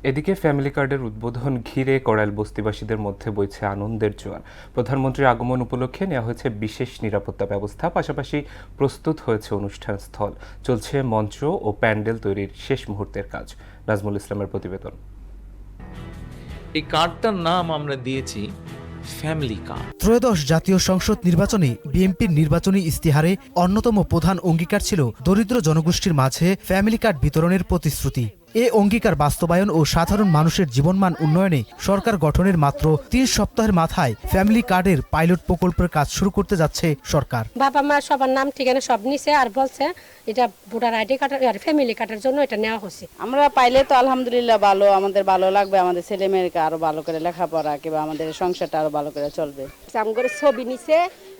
এদিকে ফ্যামিলি কার্ডের উদ্বোধন ঘিরে কড়াইল বস্তিবাসীদের মধ্যে বইছে আনন্দের জোয়ার। প্রধানমন্ত্রীর আগমন উপলক্ষে নেওয়া হয়েছে বিশেষ নিরাপত্তা ব্যবস্থা, পাশাপাশি প্রস্তুত হয়েছে অনুষ্ঠান স্থল। চলছে মঞ্চ ও প্যান্ডেল তৈরির শেষ মুহূর্তের কাজ। নাজমুল ইসলামের প্রতিবেদন। এই কার্ডটার নাম আমরা দিয়েছি ফ্যামিলি কার্ড। ত্রয়োদশ জাতীয় সংসদ নির্বাচনে বিএনপির নির্বাচনী ইস্তিহারে অন্যতম প্রধান অঙ্গীকার ছিল দরিদ্র জনগোষ্ঠীর মাঝে ফ্যামিলি কার্ড বিতরণের প্রতিশ্রুতি। এ অঙ্গীকার বাস্তবায়ন ও সাধারণ মানুষের জীবনমান উন্নয়নে সরকার গঠনের মাত্র ৩ সপ্তাহের মাথায় ফ্যামিলি কার্ডের পাইলট প্রকল্পের কাজ শুরু করতে যাচ্ছে সরকার। বাবা মা সবার নাম ঠিকানা সব নিছে আর বলছে এটা ভোটার আইডি কার্ড আর ফ্যামিলি কার্ডের জন্য এটা নেওয়া হয়েছে। আমরা পাইলে তো আলহামদুলিল্লাহ ভালো, আমাদের ভালো লাগবে, আমাদের ছেলে মেয়েকে আরো ভালো করে লেখাপড়া কিংবা আমাদের সংসারটা আরো ভালো করে চলবে। আমগরে ছবি নিছে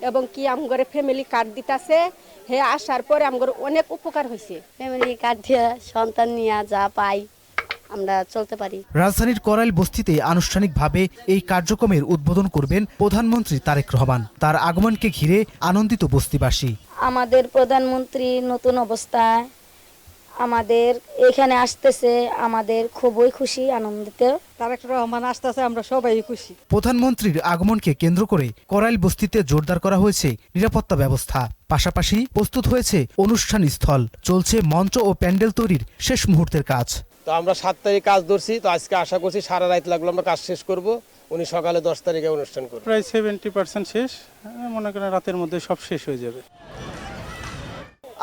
এবং কি আমগরে ফ্যামিলি কার্ড দিতাছে। হে আসার পরে আমগর অনেক উপকার হয়েছে। ফ্যামিলি কার্ড দিয়ে সন্তান নিয়ে যা পাই আমরা চলতে পারি। রাজধানীর করাইল বস্তিতে আনুষ্ঠানিকভাবে এই কার্যক্রমের উদ্বোধন করবেন প্রধানমন্ত্রী তারেক রহমান। তার আগমনকে ঘিরে আনন্দিত বস্তিবাসী। আমাদের প্রধানমন্ত্রী নতুন অবস্থায় আমাদের এখানে আসতেছে, আমাদের খুবই খুশি, আনন্দিত। তারেক রহমান আসতেছে, আমরা সবাই খুশি। প্রধানমন্ত্রীর আগমনকে কেন্দ্র করে করাইল বস্তিতে জোরদার করা হয়েছে নিরাপত্তা ব্যবস্থা, পাশাপাশি প্রস্তুত হয়েছে অনুষ্ঠান স্থল। চলছে মঞ্চ ও প্যান্ডেল তৈরির শেষ মুহূর্তের কাজ। তো আমরা 7 তারিখ কাজ ধরছি, তো আজকে আশা করছি সারা রাত লাগলো আমরা কাজ শেষ করব। উনি সকালে 10 তারিখে অনুষ্ঠান করব। প্রায় 70% শেষ, মনে করেন রাতের মধ্যে সব শেষ হয়ে যাবে।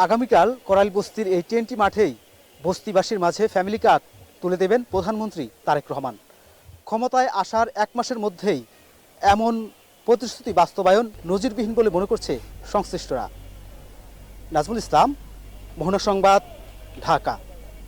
আগামীকাল করাইল বস্তির এই টিএনটি মাঠেই বস্তিবাসীর মাঝে ফ্যামিলি কার্ড তুলে দেবেন প্রধানমন্ত্রী তারেক রহমান। ক্ষমতায় আসার 1 মাসের মধ্যেই এমন প্রতিশ্রুতি বাস্তবায়ন নজিরবিহীন বলে মনে করছে সংশ্লিষ্টরা। নাজমুল ইসলাম, মোহনা সংবাদ, ঢাকা।